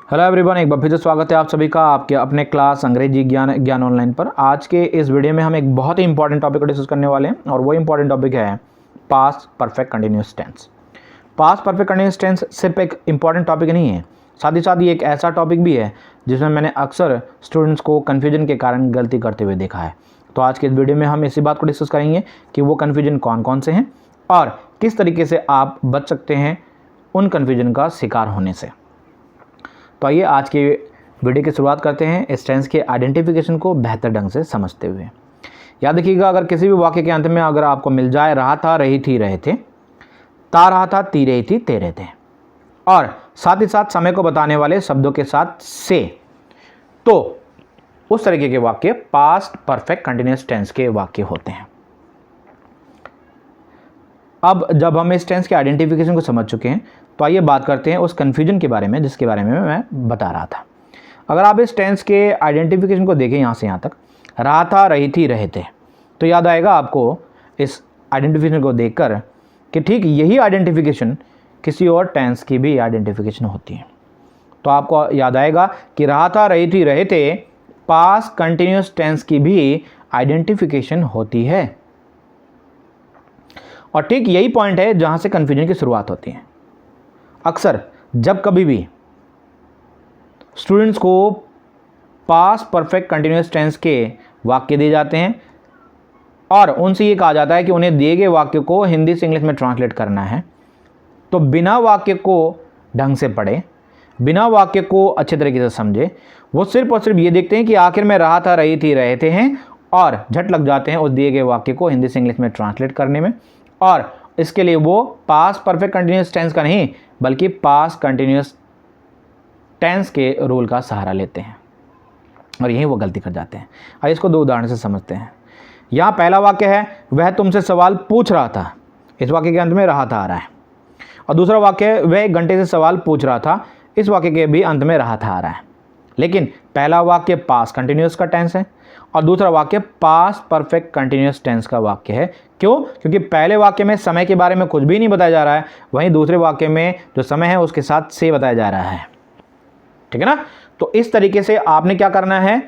Hello everyone, एक बार फिर से स्वागत है आप सभी का आपके अपने क्लास अंग्रेजी ज्ञान ऑनलाइन पर। आज के इस वीडियो में हम एक बहुत ही इंपॉर्टेंट टॉपिक को डिस्कस करने वाले हैं और वो इंपॉर्टेंट टॉपिक है past perfect continuous tense. Past perfect continuous tense सिर्फ एक इंपॉर्टेंट टॉपिक नहीं है, साथ ही साथ ये एक ऐसा टॉपिक भी है जिसमें मैंने अक्सर स्टूडेंट्स को कन्फ्यूजन के कारण गलती करते हुए देखा है। तो आज के इस वीडियो में हम इसी बात को डिस्कस करेंगे कि वो कन्फ्यूजन कौन कौन से हैं और किस तरीके से आप बच सकते हैं उन कन्फ्यूजन का शिकार होने से। तो आइए आज के वीडियो की शुरुआत करते हैं इस टेंस के आइडेंटिफिकेशन को बेहतर ढंग से समझते हुए। याद रखिएगा, अगर किसी भी वाक्य के अंत में अगर आपको मिल जाए रहा था, रही थी, रहे थे, ता रहा था, ती रही थी, ते रहे थे और साथ ही साथ समय को बताने वाले शब्दों के साथ से, तो उस तरीके के वाक्य पास्ट परफेक्ट कंटिन्यूअस टेंस के वाक्य होते हैं। अब जब हम इस टेंस के आइडेंटिफिकेशन को समझ चुके हैं तो आइए बात करते हैं उस कन्फ्यूजन के बारे में जिसके बारे में मैं बता रहा था। अगर आप इस टेंस के आइडेंटिफिकेशन को देखें यहाँ से यहाँ तक, रहा था, रही थी, रहे थे, तो याद आएगा आपको इस आइडेंटिफिकेशन को देखकर कि ठीक यही आइडेंटिफिकेशन किसी और टेंस की भी आइडेंटिफिकेशन होती है। तो आपको याद आएगा कि रहा था, रही थी, रहे थे पास्ट कंटिन्यूअस टेंस की भी आइडेंटिफिकेशन होती है और ठीक यही पॉइंट है जहाँ से कन्फ्यूजन की शुरुआत होती है। अक्सर जब कभी भी स्टूडेंट्स को पास्ट परफेक्ट कंटिन्यूअस टेंस के वाक्य दिए जाते हैं और उनसे ये कहा जाता है कि उन्हें दिए गए वाक्य को हिंदी से इंग्लिश में ट्रांसलेट करना है, तो बिना वाक्य को ढंग से पढ़े, बिना वाक्य को अच्छे तरीके से समझे, वो सिर्फ और सिर्फ ये देखते हैं कि आखिर में रहा था, रही थी, रहे थे हैं और झट लग जाते हैं उस दिए गए वाक्य को हिंदी से इंग्लिश में ट्रांसलेट करने में। और इसके लिए वो पास्ट परफेक्ट कंटिन्यूअस टेंस का नहीं बल्कि पास्ट कंटिन्यूअस टेंस के रूल का सहारा लेते हैं और यही वो गलती कर जाते हैं। आइए इसको दो उदाहरण से समझते हैं। यहाँ पहला वाक्य है, वह तुमसे सवाल पूछ रहा था। इस वाक्य के अंत में रहा था आ रहा है। और दूसरा वाक्य है, वह 1 घंटे से सवाल पूछ रहा था। इस वाक्य के भी अंत में रहा था आ रहा है। लेकिन पहला वाक्य पास्ट कंटिन्यूअस का टेंस है और दूसरा वाक्य पास्ट परफेक्ट कंटिन्यूअस टेंस का वाक्य है। क्यों? क्योंकि पहले वाक्य में समय के बारे में कुछ भी नहीं बताया जा रहा है, वहीं दूसरे वाक्य में जो समय है उसके साथ से बताया जा रहा है। ठीक है ना? तो इस तरीके से आपने क्या करना है,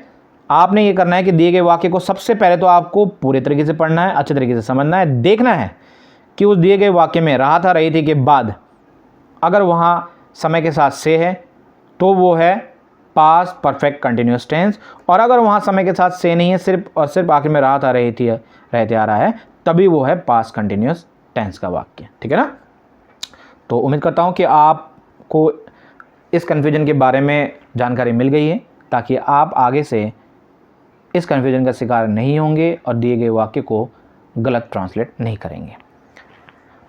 आपने ये करना है कि दिए गए वाक्य को सबसे पहले तो आपको पूरे तरीके से पढ़ना है, अच्छे तरीके से समझना है, देखना है कि उस दिए गए वाक्य में रहा था, रही थी के बाद अगर वहाँ समय के साथ से है तो वो है पास्ट परफेक्ट कंटिन्यूअस टेंस, और अगर वहाँ समय के साथ से नहीं है, सिर्फ और सिर्फ आखिर में रहा था, रही थी, रहते आ रहा है, तभी वो है पास्ट कंटिन्यूअस टेंस का वाक्य। ठीक है ना? तो उम्मीद करता हूँ कि आपको इस कन्फ्यूजन के बारे में जानकारी मिल गई है ताकि आप आगे से इस कन्फ्यूजन का शिकार नहीं होंगे और दिए गए वाक्य को गलत ट्रांसलेट नहीं करेंगे।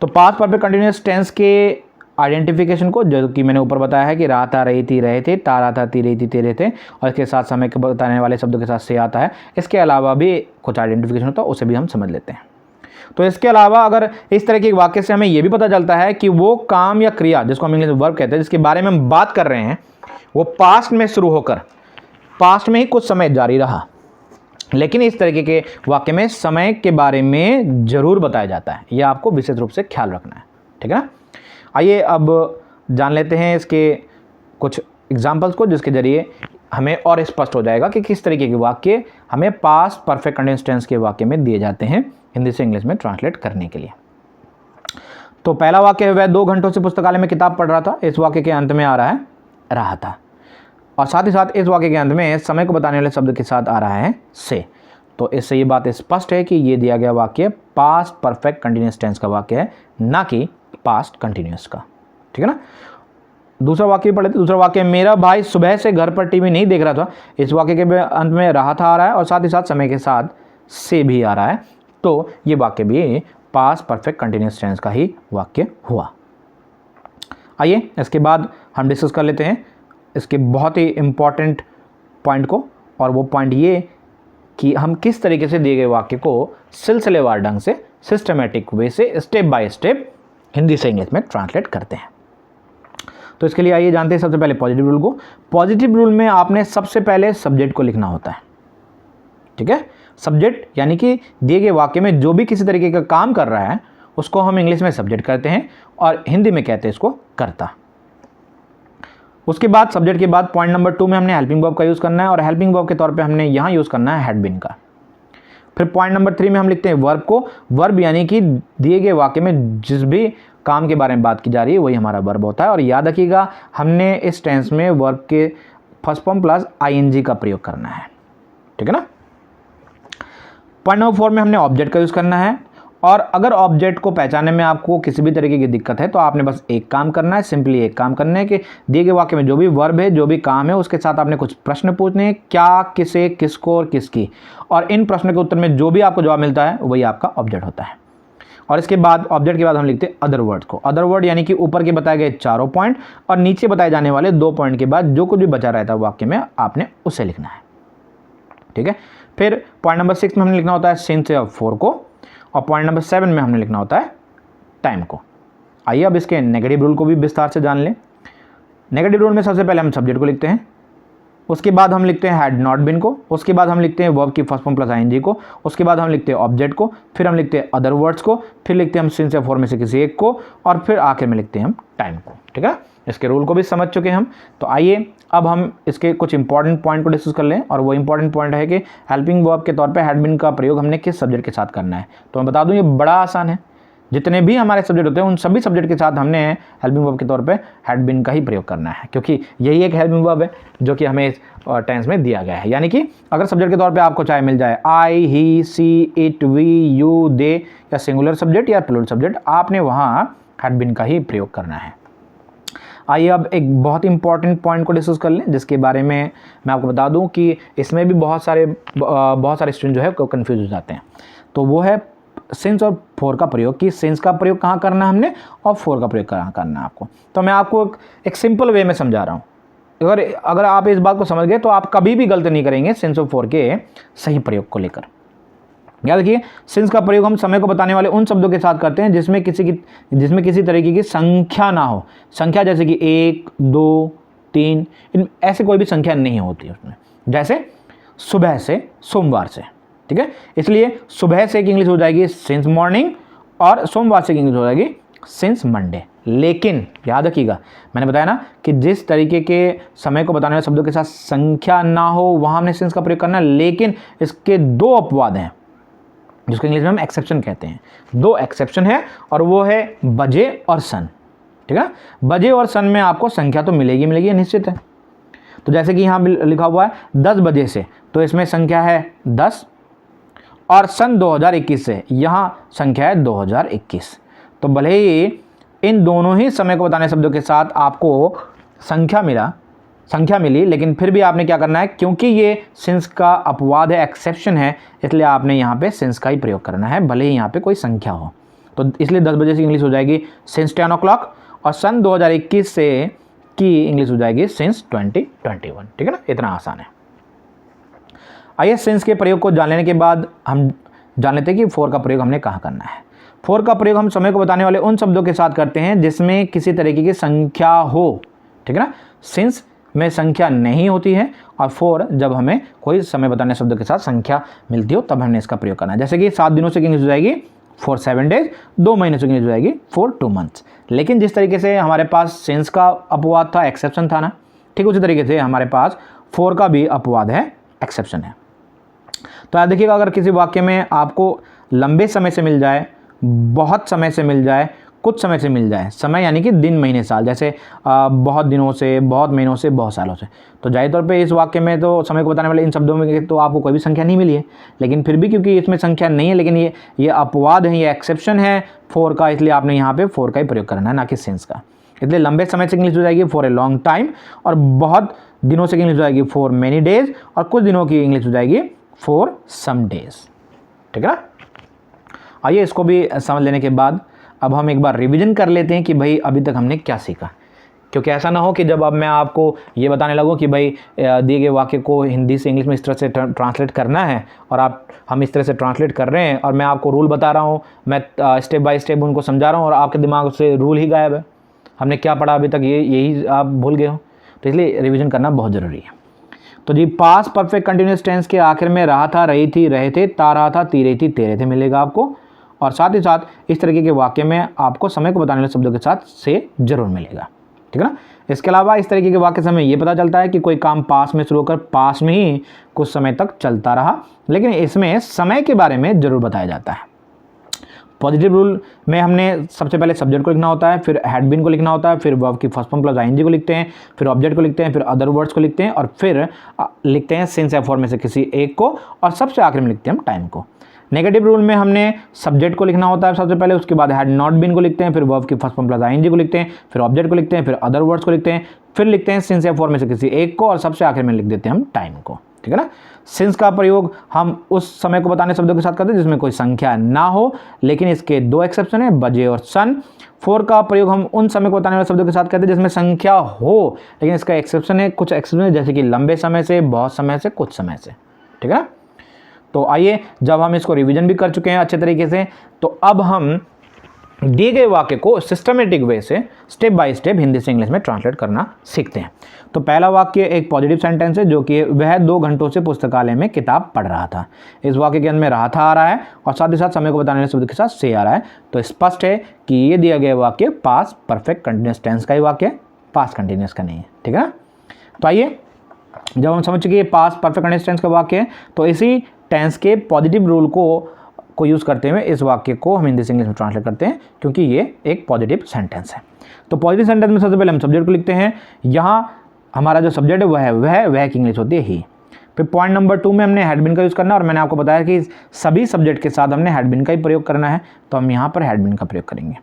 तो पास्ट परफेक्ट कंटिन्यूअस टेंस के आइडेंटिफिकेशन को, जो कि मैंने ऊपर बताया है कि रहा था, रही थी, रहे थे, ता रहा था, ती रही थी, ते रहे थे और इसके साथ समय को बताने वाले शब्दों के साथ से आता है। इसके अलावा भी कुछ आइडेंटिफिकेशन होता है, उसे भी हम समझ लेते हैं। तो इसके अलावा अगर इस तरह के वाक्य से हमें ये भी पता चलता है कि वो काम या क्रिया जिसको हम इंग्लिश में वर्ब कहते हैं, जिसके बारे में हम बात कर रहे हैं, वो पास्ट में शुरू होकर पास्ट में ही कुछ समय जारी रहा, लेकिन इस तरीके के वाक्य में समय के बारे में जरूर बताया जाता है। यह आपको विशेष रूप से ख्याल रखना है। ठीक है ना? आइए अब जान लेते हैं इसके कुछ एग्जाम्पल्स को, जिसके जरिए हमें और स्पष्ट हो जाएगा कि किस तरीके के वाक्य हमें पास्ट परफेक्ट कंटिन्यूअस टेंस के वाक्य में दिए जाते हैं हिंदी से इंग्लिश में ट्रांसलेट करने के लिए। तो पहला वाक्य है, वह 2 घंटों से पुस्तकालय में किताब पढ़ रहा था। इस वाक्य के अंत में आ रहा है रहा था और साथ ही साथ इस वाक्य के अंत में समय को बताने वाले शब्द के साथ आ रहा है से। तो इससे ये बात स्पष्ट है कि ये दिया गया वाक्य पास्ट परफेक्ट कंटिन्यूअस टेंस का वाक्य है, ना कि पास्ट कंटिन्यूअस का। ठीक है ना? दूसरा वाक्य पढ़े थे। दूसरा वाक्य, मेरा भाई सुबह से घर पर टीवी नहीं देख रहा था। इस वाक्य के अंत में रहा था आ रहा है और साथ ही साथ समय के साथ से भी आ रहा है। तो ये वाक्य भी पास्ट परफेक्ट कंटिन्यूअस टेंस का ही वाक्य हुआ। आइए इसके बाद हम डिस्कस कर लेते हैं इसके बहुत ही इंपॉर्टेंट पॉइंट को, और वो पॉइंट ये कि हम किस तरीके से दिए गए वाक्य को सिलसिलेवार ढंग से, सिस्टमेटिक वे से, स्टेप बाय स्टेप हिंदी से इंग्लिश में ट्रांसलेट करते हैं। तो इसके लिए आइए जानते हैं सबसे पहले पॉजिटिव रूल को। पॉजिटिव रूल में आपने सबसे पहले सब्जेक्ट को लिखना होता है। ठीक है? सब्जेक्ट यानी कि दिए गए वाक्य में जो भी किसी तरीके का काम कर रहा है उसको हम इंग्लिश में सब्जेक्ट कहते हैं और हिंदी में कहते हैं इसको कर्ता। उसके बाद सब्जेक्ट के बाद पॉइंट नंबर 2 में हमने हेल्पिंग वर्ब का यूज़ करना है, और हेल्पिंग वर्ब के तौर पे हमने यहाँ यूज़ करना है हैड बीन का। फिर पॉइंट नंबर 3 में हम लिखते हैं वर्ब को। वर्ब यानी कि दिए गए वाक्य में जिस भी काम के बारे में बात की जा रही है वही हमारा वर्ब होता है। और याद रखिएगा हमने इस टेंस में वर्ब के फर्स्ट फॉर्म प्लस ing का प्रयोग करना है, ठीक है ना। पॉइंट नंबर 4 में हमने ऑब्जेक्ट का यूज़ करना है, और अगर ऑब्जेक्ट को पहचानने में आपको किसी भी तरीके की दिक्कत है तो आपने बस एक काम करना है, सिंपली एक काम करना है कि दिए गए वाक्य में जो भी वर्ब है, जो भी काम है, उसके साथ आपने कुछ प्रश्न पूछने हैं, क्या, किसे, किसको और किसकी, और इन प्रश्नों के उत्तर में जो भी आपको जवाब मिलता है वही आपका ऑब्जेक्ट होता है। और इसके बाद ऑब्जेक्ट के बाद हम लिखते हैं अदर वर्ड को। अदर वर्ड यानी कि ऊपर के बताए गए चारों पॉइंट और नीचे बताए जाने वाले 2 पॉइंट के बाद जो कुछ भी बचा रहता है वाक्य में आपने उसे लिखना है, ठीक है। फिर पॉइंट नंबर 6 में हमने लिखना होता है सिंस या फॉर को, और पॉइंट नंबर 7 में हमने लिखना होता है टाइम को। आइए अब इसके नेगेटिव रूल को भी विस्तार से जान लें। नेगेटिव रूल में सबसे पहले हम सब्जेक्ट को लिखते हैं, उसके बाद हम लिखते हैं हैड नॉट बीन को, उसके बाद हम लिखते हैं वर्ब की फर्स्ट फॉर्म प्लस ing को, उसके बाद हम लिखते हैं ऑब्जेक्ट को, फिर हम लिखते हैं अदर वर्ड्स को, फिर लिखते हैं हम सिंस या फॉर में से किसी एक को, और फिर आखिर में लिखते हैं हम टाइम को, ठीक है। इसके रूल को भी समझ चुके हैं हम। तो आइए अब हम इसके कुछ इंपॉर्टेंट पॉइंट को डिस्कस कर लें, और वो इंपॉर्टेंट पॉइंट है कि हेल्पिंग वर्ब के तौर पे हैड बीन का प्रयोग हमने किस सब्जेक्ट के साथ करना है। तो मैं बता दूं ये बड़ा आसान है, जितने भी हमारे सब्जेक्ट होते हैं उन सभी सब्जेक्ट के साथ हमने हेल्पिंग वर्ब के तौर पे हैड बीन का ही प्रयोग करना है, क्योंकि यही एक हेल्पिंग वर्ब है जो कि हमें टेंस में दिया गया है। यानी कि अगर सब्जेक्ट के तौर पे आपको चाहे मिल जाए आई, ही, सी, इट, वी, यू, दे, या सिंगुलर सब्जेक्ट या प्लूरल सब्जेक्ट, आपने वहाँ हैड बीन का ही प्रयोग करना है। आइए अब एक बहुत इंपॉर्टेंट पॉइंट को डिस्कस कर लें, जिसके बारे में मैं आपको बता दूं कि इसमें भी बहुत सारे स्टूडेंट जो है कंफ्यूज हो जाते हैं। तो वो है सिंस और फॉर का प्रयोग, कि सिंस का प्रयोग कहाँ करना है हमने और फॉर का प्रयोग कहाँ करना है आपको। तो मैं आपको एक सिंपल वे में समझा रहा हूँ। अगर आप इस बात को समझ गए तो आप कभी भी गलत नहीं करेंगे सिंस और फॉर के सही प्रयोग को लेकर। याद रखिए सिंस का प्रयोग हम समय को बताने वाले उन शब्दों के साथ करते हैं जिसमें किसी तरीके की संख्या ना हो। संख्या जैसे कि 1, 2, 3, इन ऐसे कोई भी संख्या नहीं होती उसमें। जैसे सुबह से, सोमवार से, ठीक है। इसलिए सुबह से की इंग्लिश हो जाएगी सिंस मॉर्निंग, और सोमवार से की इंग्लिश हो जाएगी सिंस मंडे। लेकिन याद रखिएगा मैंने बताया ना कि जिस तरीके के समय को बताने वाले शब्दों के साथ संख्या ना हो वहाँ हमने सिंस का प्रयोग करना है। लेकिन इसके 2 अपवाद हैं जिसको इंग्लिश में हम एक्सेप्शन कहते हैं। 2 एक्सेप्शन है, और वो है बजे और सन, ठीक है। बजे और सन में आपको संख्या तो मिलेगी निश्चित है। तो जैसे कि यहाँ लिखा हुआ है 10 बजे से, तो इसमें संख्या है 10, और सन 2021 से यहाँ संख्या है 2021। तो भले ही इन दोनों ही समय को बताने शब्दों के साथ आपको संख्या मिली, लेकिन फिर भी आपने क्या करना है, क्योंकि ये सिंस का अपवाद है, एक्सेप्शन है, इसलिए आपने यहाँ पे सिंस का ही प्रयोग करना है भले ही यहाँ पे कोई संख्या हो। तो इसलिए 10 बजे से इंग्लिश हो जाएगी सिंस 10 o'clock, और सन 2021 से की इंग्लिश हो जाएगी सिंस 2021, ठीक है ना। इतना आसान है। आइए सिंस के प्रयोग को जान लेने के बाद हम जान लेते हैं कि फॉर का प्रयोग हमने कहाँ करना है। फॉर का प्रयोग हम समय को बताने वाले उन शब्दों के साथ करते हैं जिसमें किसी तरीके की संख्या हो, ठीक है ना। सिंस में संख्या नहीं होती है, और फॉर जब हमें कोई समय बताने शब्दों के साथ संख्या मिलती हो तब हमने इसका प्रयोग करना है। जैसे कि 7 दिनों से इंग्लिश हो जाएगी फॉर 7 days, 2 महीने से इंग्लिश हो जाएगी फॉर 2 months। लेकिन जिस तरीके से हमारे पास सिंस का अपवाद था, एक्सेप्शन था ना, ठीक उसी तरीके से हमारे पास फॉर का भी अपवाद है, एक्सेप्शन है। तो याद देखिएगा अगर किसी वाक्य में आपको लंबे समय से मिल जाए, बहुत समय से मिल जाए, कुछ समय से मिल जाए, समय यानी कि दिन, महीने, साल, जैसे बहुत दिनों से, बहुत महीनों से, बहुत सालों से, तो जाहिर तौर पे इस वाक्य में तो समय को बताने वाले इन शब्दों में तो आपको कोई भी संख्या नहीं मिली है। लेकिन फिर भी क्योंकि इसमें संख्या नहीं है, लेकिन ये अपवाद है, ये एक्सेप्शन है फॉर का, इसलिए आपने यहाँ पे फॉर का ही प्रयोग करना है, ना कि सिंस का। इसलिए लंबे समय से इंग्लिश हो जाएगी फॉर ए लॉन्ग टाइम, और बहुत दिनों से इंग्लिश हो जाएगी फॉर मेनी डेज, और कुछ दिनों की इंग्लिश हो जाएगी फॉर सम डेज, ठीक है ना। आइए इसको भी समझ लेने के बाद अब हम एक बार रिवीजन कर लेते हैं कि भाई अभी तक हमने क्या सीखा, क्योंकि ऐसा ना हो कि जब अब मैं आपको ये बताने लगूँ कि भाई दिए गए वाक्य को हिंदी से इंग्लिश में इस तरह से ट्रांसलेट करना है, और हम इस तरह से ट्रांसलेट कर रहे हैं, और मैं आपको रूल बता रहा हूँ, मैं स्टेप बाय स्टेप उनको समझा रहा हूँ, और आपके दिमाग से रूल ही गायब है। हमने क्या पढ़ा अभी तक यही आप भूल गए हो। तो इसलिए रिविज़न करना बहुत ज़रूरी है। तो जी पास्ट परफेक्ट कंटिन्यूअस टेंस के आखिर में रहा था, रही थी, रहे थे, ता रहा था, ती रही थी, तेरे थे मिलेगा आपको, और साथ ही साथ इस तरीके के वाक्य में आपको समय को बताने वाले शब्दों के साथ से जरूर मिलेगा, ठीक है ना। इसके अलावा इस तरीके के वाक्य से हमें ये पता चलता है कि कोई काम पास में शुरू होकर पास में ही कुछ समय तक चलता रहा, लेकिन इसमें समय के बारे में जरूर बताया जाता है। पॉजिटिव रूल में हमने सबसे पहले सब्जेक्ट को लिखना होता है, फिर हैड बीन को लिखना होता है, फिर वर्ब की फर्स्ट फॉर्म प्लस आईएनजी को लिखते हैं, फिर ऑब्जेक्ट को लिखते हैं, फिर अदर वर्ड्स को लिखते हैं और फिर लिखते हैं सिंस या फॉर में से किसी एक को और सबसे आखिर में लिखते हैं हम टाइम को। नेगेटिव रूल में हमने सब्जेक्ट को लिखना होता है सबसे पहले, उसके बाद हैड नॉट बीन को लिखते हैं, फिर वर्ब की फर्स्ट फॉर्म प्लस आईएनजी को लिखते हैं, फिर ऑब्जेक्ट को लिखते हैं, फिर अदर वर्ड्स को लिखते हैं, फिर लिखते हैं सिंस या फॉर में से किसी एक को और सबसे आखिर में लिख देते हैं हम टाइम को। ठीक है ना। सिंस का प्रयोग हम उस समय को बताने शब्दों के साथ करते हैं जिसमें कोई संख्या ना हो, लेकिन इसके दो एक्सेप्शन है, बजे और सन। फॉर का प्रयोग हम उन समय को बताने वाले शब्दों के साथ करते हैं जिसमें संख्या हो, लेकिन इसका एक्सेप्शन है, कुछ एक्सेप्शन है, जैसे कि लंबे समय से, बहुत समय से, कुछ समय से। ठीक है। तो आइए, जब हम इसको रिवीजन भी कर चुके हैं अच्छे तरीके से, तो अब हम दिए गए वाक्य को सिस्टमेटिक वे से स्टेप बाय स्टेप हिंदी से इंग्लिश में ट्रांसलेट करना सीखते हैं। तो पहला वाक्य एक पॉजिटिव सेंटेंस है, जो कि वह 2 घंटों से पुस्तकालय में किताब पढ़ रहा था। इस वाक्य के अंदर में रहा था आ रहा है और साथ ही साथ समय को बताने वाले शब्द के साथ से आ रहा है। तो स्पष्ट है कि ये दिया गया वाक्य पास्ट परफेक्ट कंटिन्यूअस टेंस का ही वाक्य है, पास्ट कंटिन्यूअस का नहीं है। ठीक है ना। तो आइए, जब हम समझ चुके पास्ट परफेक्ट कंटिन्यूअस टेंस का वाक्य है, तो इसी टेंस के पॉजिटिव रूल को यूज़ करते हुए इस वाक्य को हम हिंदी से इंग्लिश में ट्रांसलेट करते हैं, क्योंकि ये एक पॉजिटिव सेंटेंस है। तो पॉजिटिव सेंटेंस में सबसे पहले हम सब्जेक्ट को लिखते हैं। यहाँ हमारा जो सब्जेक्ट है वह की इंग्लिश होती है ही। फिर पॉइंट नंबर 2 में हमने हैड बीन का यूज़ करना है और मैंने आपको बताया कि सभी सब्जेक्ट के साथ हमने हैड बीन का ही प्रयोग करना है, तो हम यहाँ पर हैड बीन का प्रयोग करेंगे।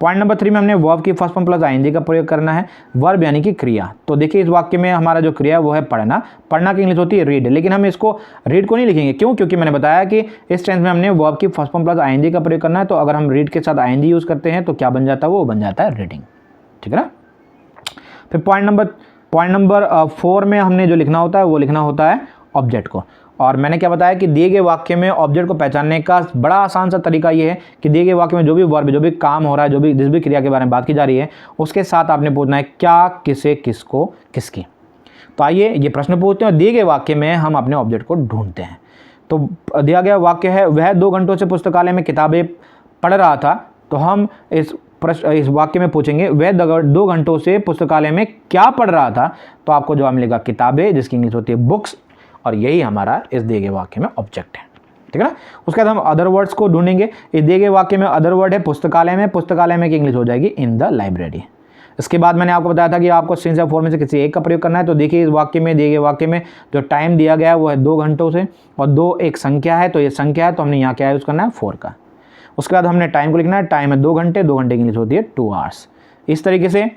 पॉइंट नंबर 3 में हमने वर्ब की फर्स्ट फॉर्म प्लस आईएनजी का प्रयोग करना है, वर्ब यानी कि क्रिया। तो देखिए, इस वाक्य में हमारा जो क्रिया वो है पढ़ना। पढ़ना की इंग्लिश होती है रीड, लेकिन हम इसको रीड को नहीं लिखेंगे। क्यों? क्योंकि मैंने बताया कि इस टेंस में हमने वर्ब की फर्स्ट फॉर्म प्लस आईएनजी का प्रयोग करना है, तो अगर हम रीड के साथ आईएनजी यूज़ करते हैं तो क्या बन जाता है? वो बन जाता है रीडिंग। ठीक है ना। फिर पॉइंट नंबर 4 में हमने जो लिखना होता है वो लिखना होता है ऑब्जेक्ट को। और मैंने क्या बताया कि दिए गए वाक्य में ऑब्जेक्ट को पहचानने का बड़ा आसान सा तरीका ये है कि दिए गए वाक्य में जो भी वर्ब, जो भी काम हो रहा है, जिस भी क्रिया के बारे में बात की जा रही है, उसके साथ आपने पूछना है क्या, किसे, किसको, किसकी। तो आइए ये प्रश्न पूछते हैं और दिए गए वाक्य में हम अपने ऑब्जेक्ट को ढूंढते हैं। तो दिया गया वाक्य है वह 2 घंटों से पुस्तकालय में किताबें पढ़ रहा था, तो हम इस वाक्य में पूछेंगे वह 2 घंटों से पुस्तकालय में क्या पढ़ रहा था, तो आपको जवाब मिलेगा किताबें, जिसकी इंग्लिश होती है बुक्स, और यही हमारा इस दिए गए वाक्य में ऑब्जेक्ट है। ठीक है ना। उसके बाद हम अदर वर्ड्स को ढूंढेंगे। इस दिए गए वाक्य में अदर वर्ड है पुस्तकालय में, पुस्तकालय में की इंग्लिश हो जाएगी इन द लाइब्रेरी। इसके बाद मैंने आपको बताया था कि आपको सिंस या फॉर में से किसी एक का प्रयोग करना है। तो देखिए, इस वाक्य में, दिए गए वाक्य में जो टाइम दिया गया है वो है 2 घंटों से, और 2 एक संख्या है, तो ये संख्या है, तो हमने यहाँ क्या यूज़ करना है? 4 का। उसके बाद हमने टाइम को लिखना है। टाइम है 2 घंटे, 2 घंटे की इंग्लिश होती है 2 आवर्स। इस तरीके से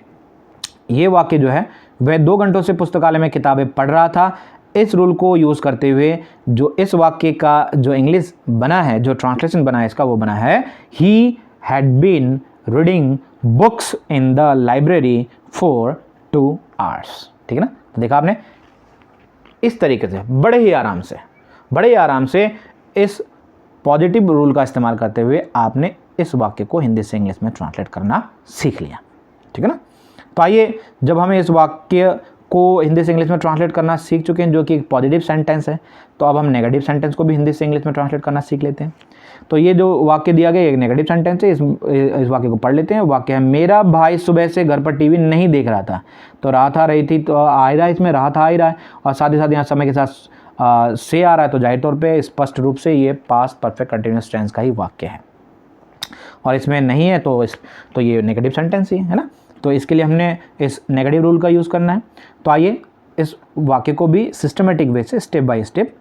ये वाक्य जो है वह 2 घंटों से पुस्तकालय में किताबें पढ़ रहा था। इस रूल को यूज़ करते हुए जो इस वाक्य का जो इंग्लिश बना है, जो ट्रांसलेशन बना है इसका, वो बना है he had been reading books in the library for 2 hours. ठीक है ना। तो देखा आपने, इस तरीके से बड़े ही आराम से इस पॉजिटिव रूल का इस्तेमाल करते हुए आपने इस वाक्य को हिंदी से इंग्लिश में ट्रांसलेट करना सीख लिया। ठीक है ना। तो आइए, जब हमें इस वाक्य को हिंदी से इंग्लिश में ट्रांसलेट करना सीख चुके हैं, जो कि एक पॉजिटिव सेंटेंस है, तो अब हम नेगेटिव सेंटेंस को भी हिंदी से इंग्लिश में ट्रांसलेट करना सीख लेते हैं। तो ये जो वाक्य दिया गया एक नेगेटिव सेंटेंस है, इस वाक्य को पढ़ लेते हैं। वाक्य है मेरा भाई सुबह से घर पर टीवी नहीं देख रहा था। तो रहा था, रही थी, तो आ रहा है, इसमें रहा था आ ही रहा है, और साथ ही साथ यहाँ समय के साथ से आ रहा है, तो जाहिर तौर पे स्पष्ट रूप से ये पास्ट परफेक्ट कंटिन्यूअस टेंस का ही वाक्य है। और इसमें नहीं है तो ये नेगेटिव सेंटेंस ही है ना। तो इसके लिए हमने इस नेगेटिव रूल का यूज़ करना है। तो आइए इस वाक्य को भी सिस्टमेटिक वे से स्टेप बाय स्टेप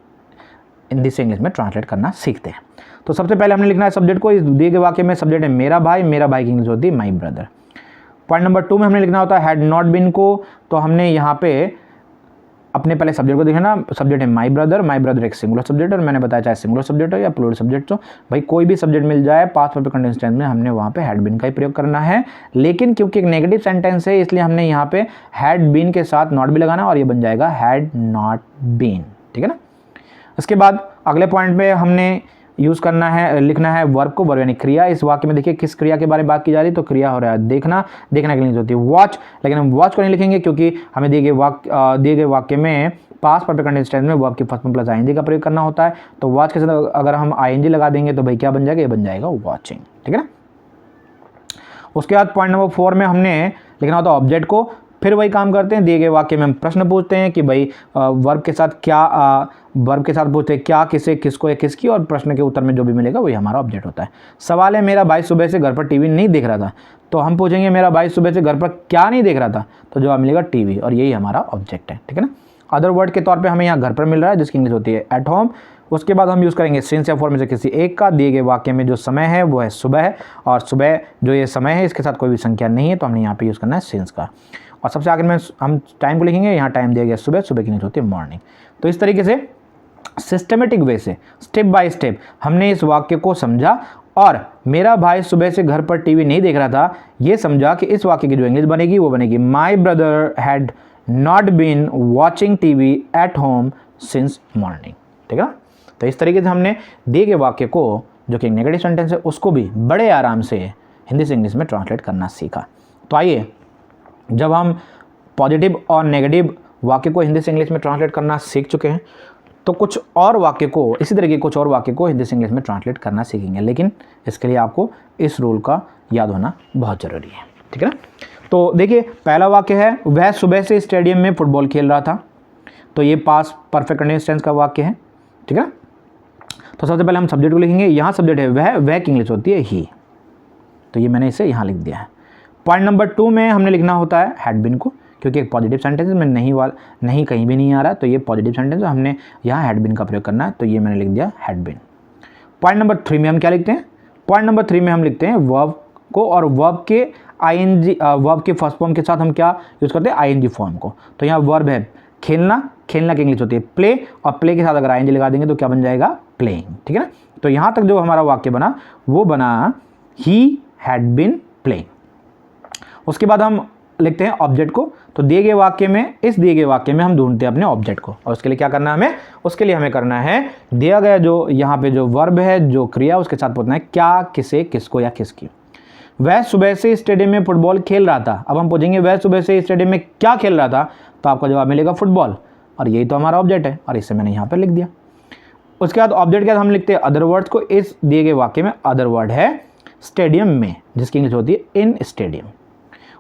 हिंदी से इंग्लिश में ट्रांसलेट करना सीखते हैं। तो सबसे पहले हमने लिखना है सब्जेक्ट को। इस दिए गए वाक्य में सब्जेक्ट है मेरा भाई की इंग्लिश होती है माई ब्रदर। पॉइंट नंबर 2 में हमने लिखना होता है हैड नॉट बीन को, तो हमने यहाँ पे अपने पहले सब्जेक्ट को देखना। सब्जेक्ट है माई ब्रदर एक सिंगुलर सब्जेक्ट है, और मैंने बताया चाहे सिंगुलर सब्जेक्ट हो या प्लूरल सब्जेक्ट हो, भाई कोई भी सब्जेक्ट मिल जाए पास्ट परफेक्ट कंटिन्यूअस टेंस में हमने वहाँ पे हैड बीन का ही प्रयोग करना है। लेकिन क्योंकि एक नेगेटिव सेंटेंस है, इसलिए हमने यहाँ पे हैड बीन के साथ नॉट भी लगाना, और ये बन जाएगा हैड नॉट बीन। ठीक है ना। इसके बाद अगले पॉइंट में हमने यूज़ करना है, लिखना है वर्ब को, वर्ब यानी क्रिया। इस वाक्य में देखिए किस क्रिया के बारे में बात की जा रही है, तो क्रिया हो रहा है देखना की इंग्लिश होती है वॉच, लेकिन हम वॉच को नहीं लिखेंगे क्योंकि हमें दिए गए वाक्य में पास्ट परफेक्ट कंटिन्यूअस टेंस में वर्ब की फर्स्ट फॉर्म प्लस आईएनजी का प्रयोग करना होता है। तो वॉच के साथ अगर हम आईएनजी लगा देंगे तो भाई क्या बन जाएगा? ये बन जाएगा वॉचिंग। ठीक है ना। उसके बाद पॉइंट नंबर 4 में हमने लिखना होता है ऑब्जेक्ट को। फिर वही काम करते हैं, दिए गए वाक्य में हम प्रश्न पूछते हैं कि भाई वर्ब के साथ क्या वर्ब के साथ पूछते हैं क्या, किसे, किसको या किसकी, और प्रश्न के उत्तर में जो भी मिलेगा वही हमारा ऑब्जेक्ट होता है। सवाल है मेरा भाई सुबह से घर पर टीवी नहीं देख रहा था, तो हम पूछेंगे मेरा भाई सुबह से घर पर क्या नहीं देख रहा था, तो जवाब मिलेगा टीवी, और यही हमारा ऑब्जेक्ट है, ठीक है ना। अदर वर्ड के तौर पे हमें यहाँ घर पर मिल रहा है जिसकी इंग्लिश होती है एट होम। उसके बाद हम यूज़ करेंगे सिंस या फॉर में से किसी एक का। दिए गए वाक्य में जो समय है वो है सुबह है, और सुबह जो ये समय है इसके साथ कोई भी संख्या नहीं है, तो हमने यहाँ पे यूज़ करना है सिंस का। और सबसे आखिर में हम टाइम को लिखेंगे, यहाँ टाइम दिया गया सुबह, सुबह की इंग्लिश होती है मॉर्निंग। तो इस तरीके से सिस्टमेटिक वे से स्टेप बाय स्टेप हमने इस वाक्य को समझा, और मेरा भाई सुबह से घर पर टीवी नहीं देख रहा था, ये समझा कि इस वाक्य की जो इंग्लिश बनेगी वो बनेगी my brother had not been watching TV at home since morning, ठीक है। तो इस तरीके से हमने दिए गए वाक्य को जो कि नेगेटिव सेंटेंस है उसको भी बड़े आराम से हिंदी से इंग्लिश में ट्रांसलेट करना सीखा। तो आइए, जब हम पॉजिटिव और नेगेटिव वाक्य को हिंदी से इंग्लिश में ट्रांसलेट करना सीख चुके हैं, तो कुछ और वाक्य को, इसी तरीके कुछ और वाक्य को हिंदी से इंग्लिश में ट्रांसलेट करना सीखेंगे, लेकिन इसके लिए आपको इस रूल का याद होना बहुत ज़रूरी है, ठीक है ना। तो देखिए, पहला वाक्य है वह सुबह से स्टेडियम में फुटबॉल खेल रहा था, तो ये पास्ट परफेक्ट कंटीन्यूअस टेंस का वाक्य है, ठीक है। तो सबसे पहले हम सब्जेक्ट को लिखेंगे, यहाँ सब्जेक्ट है वह की इंग्लिश होती है ही, तो ये मैंने इसे यहाँ लिख दिया है। पॉइंट नंबर 2 में हमने लिखना होता है हैड बीन को, क्योंकि एक पॉजिटिव सेंटेंस में नहीं कहीं भी नहीं आ रहा, तो ये पॉजिटिव सेंटेंस है, हमने यहाँ हैड बीन का प्रयोग करना है, तो ये मैंने लिख दिया हैड बीन। पॉइंट नंबर 3 में हम क्या लिखते हैं, पॉइंट नंबर 3 में हम लिखते हैं वर्ब को, और वर्ब के वर्ब के फर्स्ट फॉर्म के साथ हम क्या यूज़ करते हैं, आईएनजी फॉर्म को। तो यहाँ वर्ब है खेलना, खेलना की इंग्लिश होती है प्ले, और प्ले के साथ अगर आईएनजी लगा देंगे तो क्या बन जाएगा, प्लेइंग, ठीक है ना। तो यहाँ तक जो हमारा वाक्य बना वो बना ही हैड बीन प्लेइंग। उसके बाद हम लिखते हैं ऑब्जेक्ट को, तो दिए गए वाक्य में, इस दिए गए वाक्य में हम ढूंढते हैं अपने ऑब्जेक्ट को, और उसके लिए क्या करना है हमें, उसके लिए हमें करना है दिया गया जो यहाँ पे जो वर्ब है, जो क्रिया, उसके साथ पूछना है क्या, किसे, किसको या किसकी। वह सुबह से स्टेडियम में फुटबॉल खेल रहा था, अब हम पूछेंगे वह सुबह से स्टेडियम में क्या खेल रहा था, तो आपका जवाब मिलेगा फुटबॉल, और यही तो हमारा ऑब्जेक्ट है, और इसे मैंने यहाँ पर लिख दिया। उसके बाद ऑब्जेक्ट के बाद हम लिखते हैं अदर वर्ड्स को, इस दिए गए वाक्य में अदर वर्ड है स्टेडियम में, जिसकी इंग्लिश होती है इन स्टेडियम।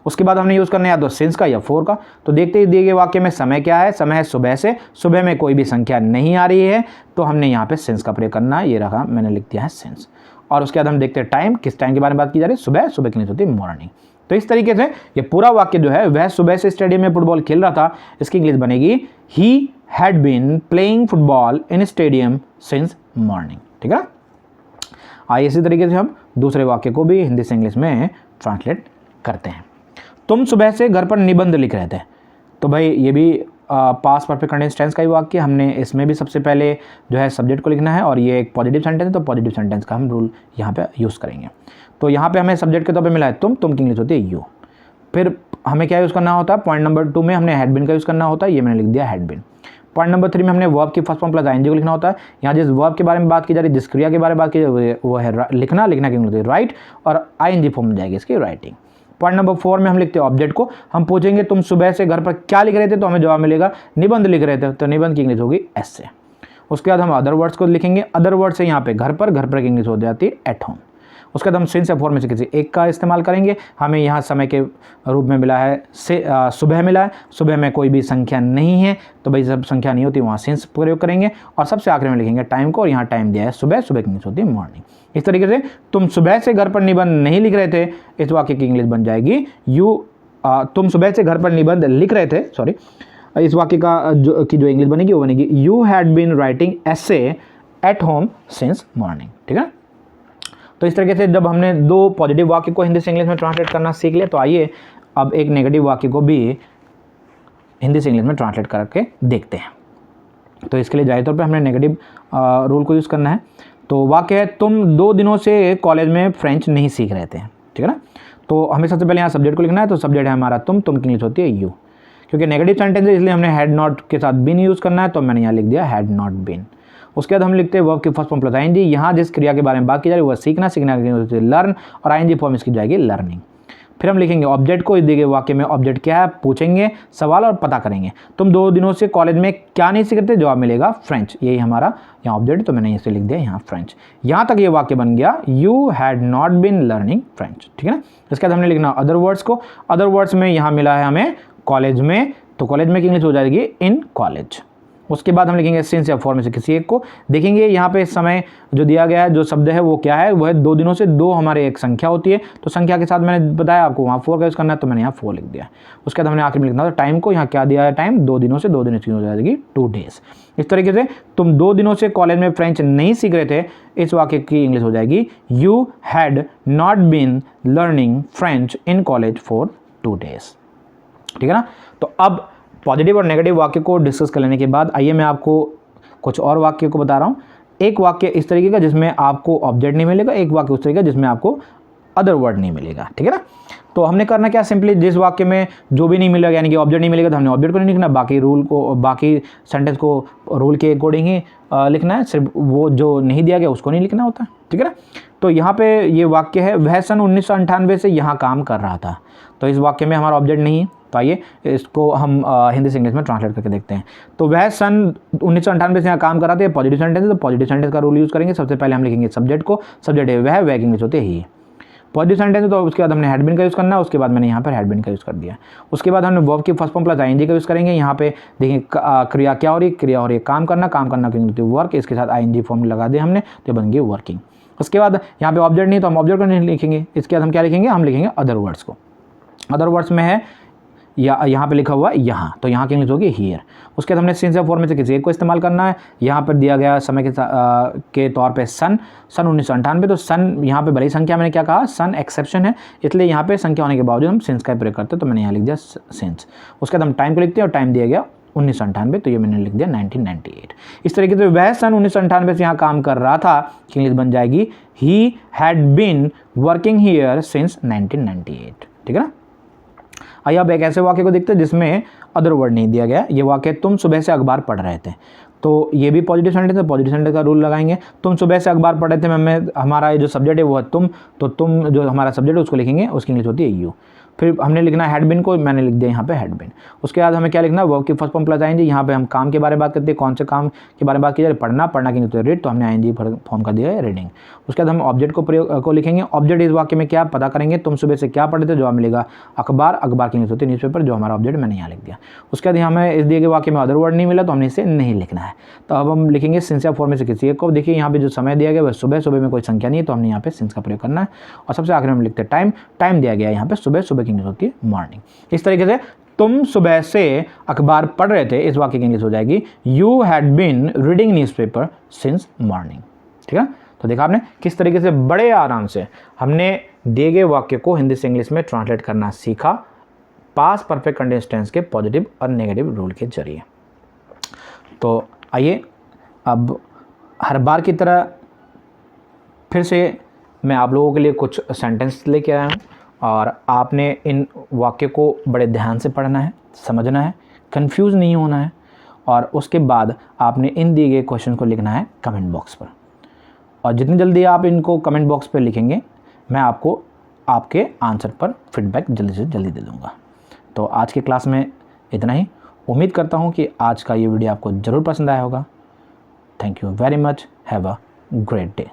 उसके बाद हमने यूज़ करना है या तो सिंस का या फॉर का। तो देखते ही दिए गए वाक्य में समय क्या है, समय है सुबह से, सुबह में कोई भी संख्या नहीं आ रही है, तो हमने यहाँ पे सिंस का प्रयोग करना है, ये रखा मैंने लिख दिया है सिंस। और उसके बाद हम देखते हैं टाइम, किस टाइम के बारे में बात की जा रही है, सुबह, सुबह की इंग्लिश होती है मॉर्निंग। तो इस तरीके से ये पूरा वाक्य जो है वह सुबह से स्टेडियम में फुटबॉल खेल रहा था, इसकी इंग्लिश बनेगी he had been playing football in stadium since morning, ठीक है। आइए इसी तरीके से हम दूसरे वाक्य को भी हिंदी से इंग्लिश में ट्रांसलेट करते हैं। तुम सुबह से घर पर निबंध लिख रहे थे, तो भाई ये भी पास्ट परफेक्ट कंटीन्यूअस टेंस का ही वाक्य, हमने इसमें भी सबसे पहले जो है सब्जेक्ट को लिखना है, और ये एक पॉजिटिव सेंटेंस है, तो पॉजिटिव सेंटेंस का हम रूल यहाँ पे यूज़ करेंगे। तो यहाँ पे हमें सब्जेक्ट के तौर पे मिला है तुम की इंग्लिश होती है यू। फिर हमें क्या यूज़ करना होता है, पॉइंट नंबर 2 में हमने हैड बीन का यूज़ करना होता है, ये मैंने लिख दिया हैड बीन। पॉइंट नंबर 3 में हमने वर्ब की फर्स्ट फॉर्म प्लस आईएनजी को लिखना होता है। यहाँ जिस वर्ब के बारे में बात की जा रही है, जिस क्रिया के बारे में बात की जा रही है वो है लिखना, लिखना की इंग्लिश होती है राइट, और आईएनजी फॉर्म में जाएगी इसकी राइटिंग। पॉइंट नंबर 4 में हम लिखते हैं ऑब्जेक्ट को, हम पूछेंगे तुम सुबह से घर पर क्या लिख रहे थे, तो हमें जवाब मिलेगा निबंध लिख रहे थे, तो निबंध की इंग्लिश होगी एस्से। उसके बाद हम अदर वर्ड्स को लिखेंगे, अदर वर्ड से यहाँ पे घर पर की इंग्लिश हो जाती है एट होम। उसके बाद हम सिंस या फॉर में से किसी एक का इस्तेमाल करेंगे, हमें यहाँ समय के रूप में मिला है सुबह मिला है, सुबह में कोई भी संख्या नहीं है, तो भाई जब संख्या नहीं होती वहाँ सिंस प्रयोग करेंगे, और सबसे आखिर में लिखेंगे टाइम को, और यहाँ टाइम दिया है सुबह, सुबह की इंग्लिश होती है मॉर्निंग। इस तरीके से तुम सुबह से घर पर निबंध नहीं लिख रहे थे, इस वाक्य की इंग्लिश बन जाएगी तुम सुबह से घर पर निबंध लिख रहे थे, सॉरी, इस वाक्य का जो इंग्लिश बनेगी वो बनेगी you had been writing essay at home since morning, ठीक है। तो इस तरीके से जब हमने 2 पॉजिटिव वाक्य को हिंदी से इंग्लिश में ट्रांसलेट करना सीख लिया, तो आइए अब एक नेगेटिव वाक्य को भी हिंदी से इंग्लिश में ट्रांसलेट करके देखते हैं। तो इसके लिए जाहिर तौर पे हमने नेगेटिव रूल को यूज़ करना है। तो वाक्य है तुम 2 दिनों से कॉलेज में फ्रेंच नहीं सीख रहे थे, ठीक है ना। तो हमें सबसे पहले यहाँ सब्जेक्ट को लिखना है, तो सब्जेक्ट है हमारा तुम की इंग्लिश होती है यू, क्योंकि नेगेटिव सेंटेंस है इसलिए हमने हैड नॉट के साथ बीन यूज़ करना है, तो मैंने यहाँ लिख दिया हैड नॉट बीन। उसके बाद हम लिखते हैं वर्ब की फर्स्ट फॉर्म प्लस आईएनजी, यहाँ जिस क्रिया के बारे में बात की जा रही है वह सीखना, सीखना की लर्न, और आईएनजी फॉर्म इसकी जाएगी लर्निंग। फिर हम लिखेंगे ऑब्जेक्ट को, इस दिए गए वाक्य में ऑब्जेक्ट क्या है पूछेंगे, सवाल और पता करेंगे। तुम 2 दिनों से कॉलेज में क्या नहीं सीख रहे थे, जवाब मिलेगा फ्रेंच, यही हमारा यहाँ ऑब्जेक्ट, तो मैंने इसे लिख दिया यहाँ फ्रेंच। यहाँ तक ये वाक्य बन गया you had not been learning French, ठीक है ना। इसके बाद हमने लिखना अदर वर्ड्स को, अदर वर्ड्स में यहाँ मिला है हमें कॉलेज में, तो कॉलेज में की इंग्लिश हो जाएगी इन कॉलेज। उसके बाद हम लिखेंगे सिंस या फॉर में से किसी एक को। देखेंगे यहाँ पे समय जो दिया गया है, जो शब्द है वो क्या है, वो है 2 दिनों से 2 हमारे एक संख्या होती है, तो संख्या के साथ मैंने बताया आपको वहाँ 4 का यूज़ करना है, तो मैंने यहाँ 4 लिख दिया। उसके बाद हमने आखिर में लिखना था टाइम को, यहाँ क्या दिया है टाइम, 2 दिनों से 2 दिन की हो जाएगी 2 days। इस तरीके से तुम 2 दिनों से कॉलेज में फ्रेंच नहीं सीख रहे थे, इस वाक्य की इंग्लिश हो जाएगी you had not been learning French in college for 2 days। ठीक है ना। तो अब पॉजिटिव और नेगेटिव वाक्य को डिस्कस कर लेने के बाद आइए मैं आपको कुछ और वाक्य को बता रहा हूँ। एक वाक्य इस तरीके का जिसमें आपको ऑब्जेक्ट नहीं मिलेगा, एक वाक्य उस तरीके का जिसमें आपको अदर वर्ड नहीं मिलेगा। ठीक है ना। तो हमने करना क्या, सिंपली जिस वाक्य में जो भी नहीं मिलेगा यानी कि ऑब्जेक्ट नहीं मिलेगा तो हमने ऑब्जेक्ट को नहीं लिखना, बाकी रूल को, बाकी सेंटेंस को रूल के अकॉर्डिंग ही लिखना है, सिर्फ वो जो नहीं दिया गया उसको नहीं लिखना होता। ठीक है ना। तो यहाँ पे ये वाक्य है, वह सन 1998 से यहाँ काम कर रहा था, तो इस वाक्य में हमारा ऑब्जेक्ट नहीं है। तो आइए इसको हम हिंदी से इंग्लिश में ट्रांसलेट करके देखते हैं। तो वह सन 1998 से यहाँ काम कर रहा था, पॉजिटिव सेंटेंस है, तो पॉजिटिव सेंटेंस का रूल यूज़ करेंगे। सबसे पहले हम लिखेंगे सब्जेक्ट को, सब्जेक्ट है वह की इंग्लिश होती है ही। पॉजिटिव सेंटेंस है तो उसके बाद हमने हैड बीन का यूज़ करना है, उसके बाद मैंने यहाँ पर हैड बीन का यूज़ कर दिया। उसके बाद हमने वर्ब की फर्स्ट फॉर्म प्लस आईएनजी का यूज़ करेंगे। यहाँ पे देखिए क्रिया क्या हो रही है, क्रिया हो रही है काम करना, काम करना की इंग्लिश वर्क, इसके साथ आईएनजी फॉर्म लगा दिया हमने तो बन गई वर्किंग। उसके बाद यहाँ पे ऑब्जेक्ट नहीं तो हम ऑब्जेक्ट को नहीं लिखेंगे, इसके बाद हम क्या लिखेंगे, हम लिखेंगे अदर वर्ड्स को। अदर वर्ड्स में है या यहाँ पे लिखा हुआ है यहाँ, तो यहाँ की इंग्लिश होगी हियर। उसके बाद हमने सिंस या फॉर में से किसी एक को इस्तेमाल करना है। यहाँ पर दिया गया समय के तौर पे सन 1998, तो सन यहाँ पे बड़ी संख्या, मैंने क्या कहा सन एक्सेप्शन है, इसलिए यहाँ पे संख्या होने के बावजूद हम सिंस का प्रयोग करते हैं, तो मैंने यहाँ लिख दिया सिंस। उसके बाद हम टाइम को लिखते हैं और टाइम दिया गया 1998, तो ये मैंने लिख दिया 1998। इस तरीके से वह सन 1998 से यहाँ काम कर रहा था कि इंग्लिश बन जाएगी he had been working here since 1998। ठीक है ना। आइए अब एक ऐसे वाक्य को देखते हैं जिसमें अदर वर्ड नहीं दिया गया। ये वाक्य तुम सुबह से अखबार पढ़ रहे थे, तो ये भी पॉजिटिव सेंटेंस है, पॉजिटिव सेंटेंस का रूल लगाएंगे। तुम सुबह से अखबार पढ़ रहे थे, मैं हमारा ये जो सब्जेक्ट है वो है तुम, तो तुम जो हमारा सब्जेक्ट है उसको लिखेंगे, उसकी इंग्लिश होती है यू। फिर हमने लिखना है हैड बीन को, मैंने लिख दिया यहाँ पे हैड बीन। उसके बाद हमें क्या लिखना है, वर्ब की फर्स्ट फॉर्म प्लस आएंगे। यहाँ पे हम काम के बारे में बात करते हैं, कौन से काम के बारे में बात की जा रही है, पढ़ना, पढ़ना की नहीं रीड, तो हमने आईएनजी फॉर्म कर दिया है रीडिंग। उसके बाद हम ऑब्जेक्ट को लिखेंगे। ऑब्जेक्ट इस वाक्य में क्या पता करेंगे, तुम सुबह से क्या पढ़े थे, जवाब मिलेगा अखबार, अखबार की इंग्लिश होती है न्यूज़पेपर, जो हमारा ऑब्जेक्ट मैंने यहाँ लिख दिया। उसके बाद हमें इस दिए गए वाक्य में अदर वर्ड नहीं मिला तो हमने इसे नहीं लिखना है, तो अब हम लिखेंगे सिंस या फॉर में से किसी एक को। देखिए यहाँ पे जो समय दिया गया वह सुबह, सुबह में कोई संख्या नहीं है तो हमने यहाँ पे सिंस का प्रयोग करना है। और सबसे आखिर में हम लिखते हैं टाइम, टाइम दिया गया है यहाँ पे सुबह, सुबह की इंग्लिश होती है मॉर्निंग। इस तरीके से तुम सुबह से अखबार पढ़ रहे थे, इस वाक्य की इंग्लिश हो जाएगी you had been reading newspaper since morning. ठीक है। तो देखा आपने किस तरीके से बड़े आराम से हमने दिए गए वाक्य को हिंदी से इंग्लिश में ट्रांसलेट करना सीखा, पास्ट परफेक्ट कंटीन्यूअस टेंस के पॉजिटिव और नेगेटिव रूल के जरिए। तो आइए अब हर बार की तरह फिर से मैं आप लोगों के लिए कुछ सेंटेंस लेके आया हूँ और आपने इन वाक्य को बड़े ध्यान से पढ़ना है, समझना है, कंफ्यूज नहीं होना है, और उसके बाद आपने इन दिए गए क्वेश्चन को लिखना है कमेंट बॉक्स पर। और जितनी जल्दी आप इनको कमेंट बॉक्स पर लिखेंगे, मैं आपको आपके आंसर पर फीडबैक जल्दी से जल्दी दे दूँगा। तो आज की क्लास में इतना ही। उम्मीद करता हूँ कि आज का ये वीडियो आपको ज़रूर पसंद आया होगा। Thank you very much. Have a great day.